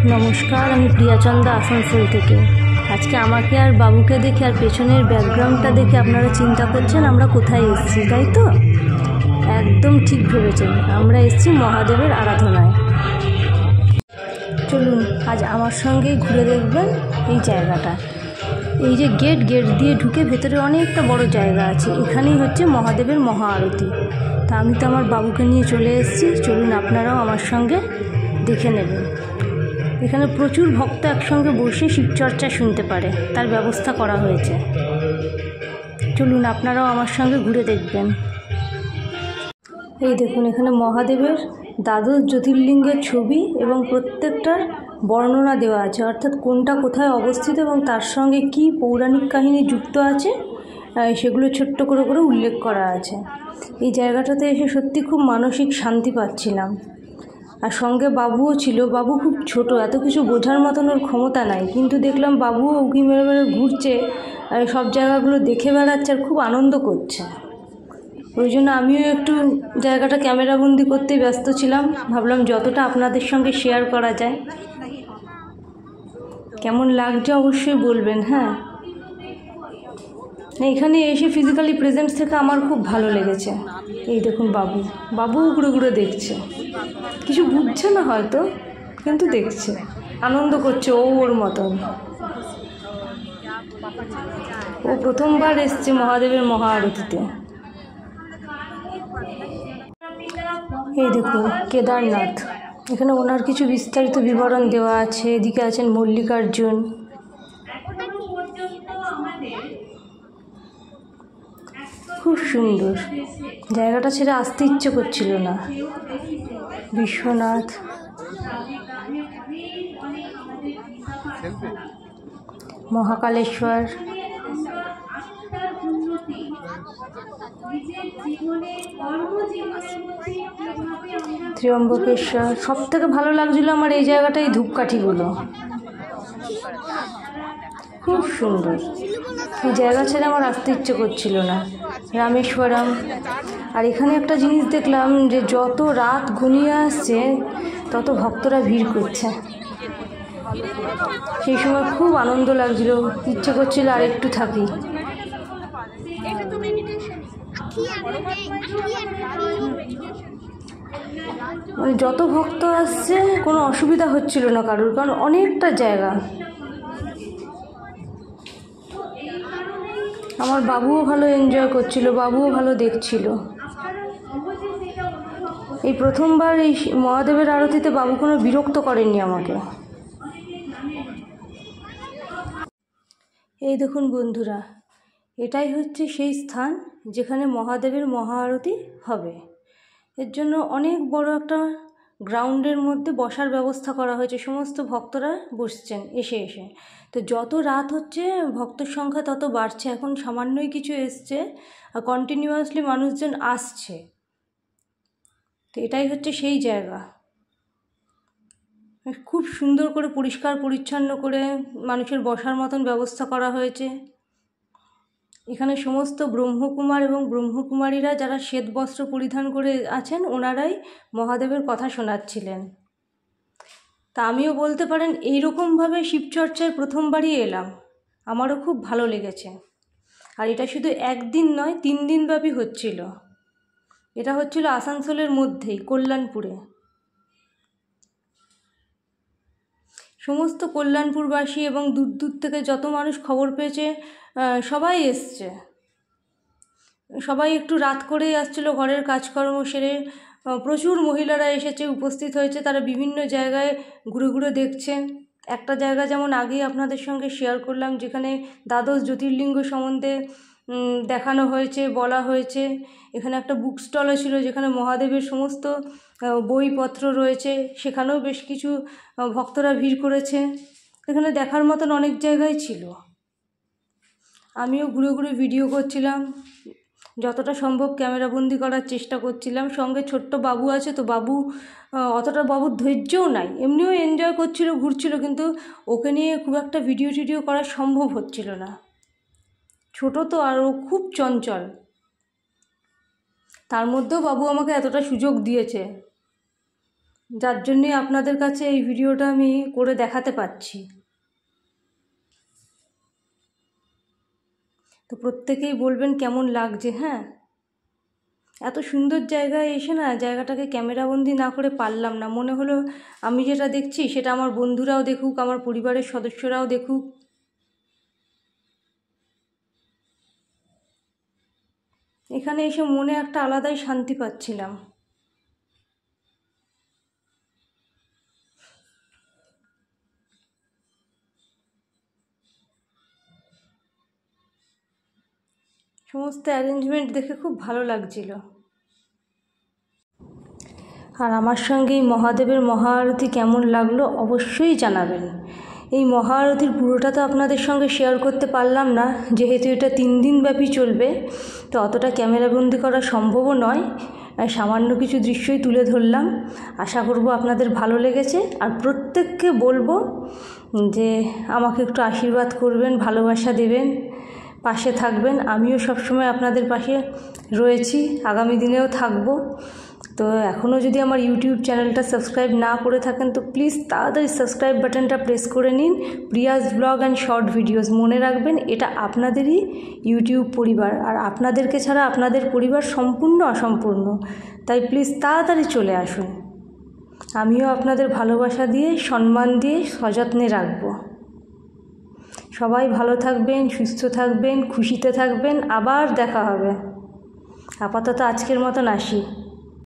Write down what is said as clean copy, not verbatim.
নমস্কার, আমি প্রিয়াচন্দা আসানসোল থেকে। আজকে আমাকে আর বাবুকে দেখে আর পেছনের ব্যাকগ্রাউন্ডটা দেখে আপনারা চিন্তা করছেন আমরা কোথায় এসেছি, তাই তো? একদম ঠিক ভেবেছেন, আমরা এসেছি মহাদেবের আরাধনায়। চলুন আজ আমার সঙ্গেই ঘুরে দেখবেন এই জায়গাটা। এই যে গেট দিয়ে ঢুকে ভেতরে অনেকটা বড় জায়গা আছে, এখানেই হচ্ছে মহাদেবের মহা আরতি। তা আমি তো আমার বাবুকে নিয়ে চলে এসেছি, চলুন আপনারাও আমার সঙ্গে দেখে নেবেন। এখানে প্রচুর ভক্ত একসঙ্গে বসে শিবচর্চা শুনতে পারে, তার ব্যবস্থা করা হয়েছে। চলুন আপনারাও আমার সঙ্গে ঘুরে দেখবেন। এই দেখুন, এখানে মহাদেবের দ্বাদশ জ্যোতির্লিঙ্গের ছবি এবং প্রত্যেকটার বর্ণনা দেওয়া আছে, অর্থাৎ কোনটা কোথায় অবস্থিত এবং তার সঙ্গে কি পৌরাণিক কাহিনী যুক্ত আছে সেগুলো ছোট্ট করে করে উল্লেখ করা আছে। এই জায়গাটাতে এসে সত্যি খুব মানসিক শান্তি পাচ্ছিলাম। আর সঙ্গে বাবুও ছিল। বাবু খুব ছোট, এত কিছু বোঝার মতন ওর ক্ষমতা নাই, কিন্তু দেখলাম বাবুও উঁকি মেরে মেরে ঘুরছে, সব জায়গাগুলো দেখে বেড়াচ্ছে আর খুব আনন্দ করছে। ওই জন্য আমিও একটু জায়গাটা ক্যামেরাবন্দি করতে ব্যস্ত ছিলাম, ভাবলাম যতটা আপনাদের সঙ্গে শেয়ার করা যায়। কেমন লাগছে অবশ্যই বলবেন। হ্যাঁ, এখানে এসে ফিজিক্যালি প্রেজেন্স থেকে আমার খুব ভালো লেগেছে। এই দেখুন বাবু ঘুরে ঘুরে দেখছে, কিছু বুঝছে না হয়তো, কিন্তু দেখছে, আনন্দ করছে ওর মতন। ও প্রথমবার এসছে মহাদেবের মহা আরতিতে। এই দেখুন কেদারনাথ, এখানে ওনার কিছু বিস্তারিত বিবরণ দেওয়া আছে। এদিকে আছেন মল্লিকার্জুন। খুব সুন্দর, জায়গাটা ছেড়ে আসতে ইচ্ছে করছিল না। বিশ্বনাথ, মহাকালেশ্বর, ত্র্যম্বকেশ্বর। সব থেকে ভালো লাগছিল আমার এই জায়গাটায় ধূপকাঠিগুলো, খুব সুন্দর। এই জায়গা ছেড়ে আমার আসতে ইচ্ছে করছিল না। রামেশ্বরম। আর এখানে একটা জিনিস দেখলাম যে যত রাত ঘনিয়ে আসছে তত ভক্তরা ভিড় করছে। সেই সময় খুব আনন্দ লাগছিল, ইচ্ছে করছিল আর একটু থাকি। মানে যত ভক্ত আসছে কোনো অসুবিধা হচ্ছিল না কারোর, কারণ অনেকটা জায়গা। আমার বাবুও ভালো এনজয় করছিল, বাবুও ভালো দেখছিল। এই প্রথমবার এই মহাদেবের আরতিতে বাবু কোনো বিরক্ত করেননি আমাকে। এই দেখুন বন্ধুরা, এটাই হচ্ছে সেই স্থান যেখানে মহাদেবের মহা আরতি হবে। এর জন্য অনেক বড় একটা গ্রাউন্ডের মধ্যে বসার ব্যবস্থা করা হয়েছে, সমস্ত ভক্তরা বসছেন এসে। তো যত রাত হচ্ছে ভক্তের সংখ্যা তত বাড়ছে। এখন সামান্যই কিছু এসছে আর কন্টিনিউয়াসলি মানুষজন আসছে। তো এটাই হচ্ছে সেই জায়গা। খুব সুন্দর করে পরিষ্কার পরিচ্ছন্ন করে মানুষের বসার মতন ব্যবস্থা করা হয়েছে। এখানে সমস্ত ব্রহ্মকুমার এবং ব্রহ্মকুমারীরা যারা শ্বেত বস্ত্র পরিধান করে আছেন, ওনারাই মহাদেবের কথা শোনাচ্ছিলেন। তা আমিও বলতে পারেন এইরকমভাবে শিবচর্চায় প্রথমবারই এলাম, আমারও খুব ভালো লেগেছে। আর এটা শুধু একদিন নয়, 3 দিনব্যাপী হচ্ছিল। এটা হচ্ছিল আসানসোলের মধ্যেই, কল্যাণপুরে। সমস্ত কল্যাণপুরবাসী এবং দূর দূর থেকে যত মানুষ খবর পেয়েছে সবাই এসছে। সবাই একটু রাত করেই আসছিল, ঘরের কাজকর্ম সেরে। প্রচুর মহিলারা এসেছে, উপস্থিত হয়েছে, তারা বিভিন্ন জায়গায় ঘুরে ঘুরে দেখছে। একটা জায়গা যেমন আগেই আপনাদের সঙ্গে শেয়ার করলাম, যেখানে দ্বাদশ জ্যোতির্লিঙ্গ সম্বন্ধে দেখানো হয়েছে, বলা হয়েছে। এখানে একটা বুক স্টলও ছিল যেখানে মহাদেবের সমস্ত বইপত্র রয়েছে, সেখানেও বেশ কিছু ভক্তরা ভিড় করেছে। এখানে দেখার মতন অনেক জায়গায় ছিল। আমিও ঘুরে ঘুরে ভিডিও করছিলাম, যতটা সম্ভব ক্যামেরাবন্দি করার চেষ্টা করছিলাম। সঙ্গে ছোট্ট বাবু আছে, তো বাবু অতটা বাবুর ধৈর্যও নাই, এমনিও এনজয় করছিল, ঘুরছিল, কিন্তু ওকে নিয়ে খুব একটা ভিডিও করা সম্ভব হচ্ছিল না। ছোট তো, আর ও খুব চঞ্চল। তার মধ্যেও বাবু আমাকে এতটা সুযোগ দিয়েছে। যার জন্যই আপনাদের কাছে এই ভিডিওটা আমি করে দেখাতে পারছি। তো প্রত্যেকেই বলবেন কেমন লাগছে। হ্যাঁ, এত সুন্দর জায়গায় এসে না জায়গাটাকে ক্যামেরাবন্দি না করে পারলাম না। মনে হলো আমি যেটা দেখছি সেটা আমার বন্ধুরাও দেখুক, আমার পরিবারের সদস্যরাও দেখুক। এখানে এসে মনে একটা আলাদাই শান্তি পাচ্ছিলাম। সমস্ত অ্যারেঞ্জমেন্ট দেখে খুব ভালো লাগছিল। আর আমার সঙ্গে এই মহাদেবের মহাআরতি কেমন লাগলো অবশ্যই জানাবেন। এই মহাআরতির পুরোটা তো আপনাদের সঙ্গে শেয়ার করতে পারলাম না, যেহেতু এটা 3 দিন ব্যাপী চলবে, তো অতটা ক্যামেরাবন্দি করা সম্ভবও নয়। সামান্য কিছু দৃশ্যই তুলে ধরলাম। আশা করব আপনাদের ভালো লেগেছে। আর প্রত্যেককে বলবো যে আমাকে একটু আশীর্বাদ করবেন, ভালোবাসা দেবেন, পাশে থাকবেন। আমিও সবসময় আপনাদের পাশে রয়েছি, আগামী দিনেও থাকবো। তো এখনও যদি আমার ইউটিউব চ্যানেলটা সাবস্ক্রাইব না করে থাকেন তো প্লিজ তাড়াতাড়ি সাবস্ক্রাইব বাটনটা প্রেস করে নিন। Prius blog and short videos, মনে রাখবেন এটা আপনাদেরই ইউটিউব পরিবার, আর আপনাদেরকে ছাড়া আপনাদের পরিবার সম্পূর্ণ অসম্পূর্ণ। তাই প্লিজ তাড়াতাড়ি চলে আসুন। আমিও আপনাদের ভালোবাসা দিয়ে, সম্মান দিয়ে সযত্নে রাখবো। সবাই ভালো থাকবেন, সুস্থ থাকবেন, খুশিতে থাকবেন। আবার দেখা হবে। আপাতত আজকের মতন আসি।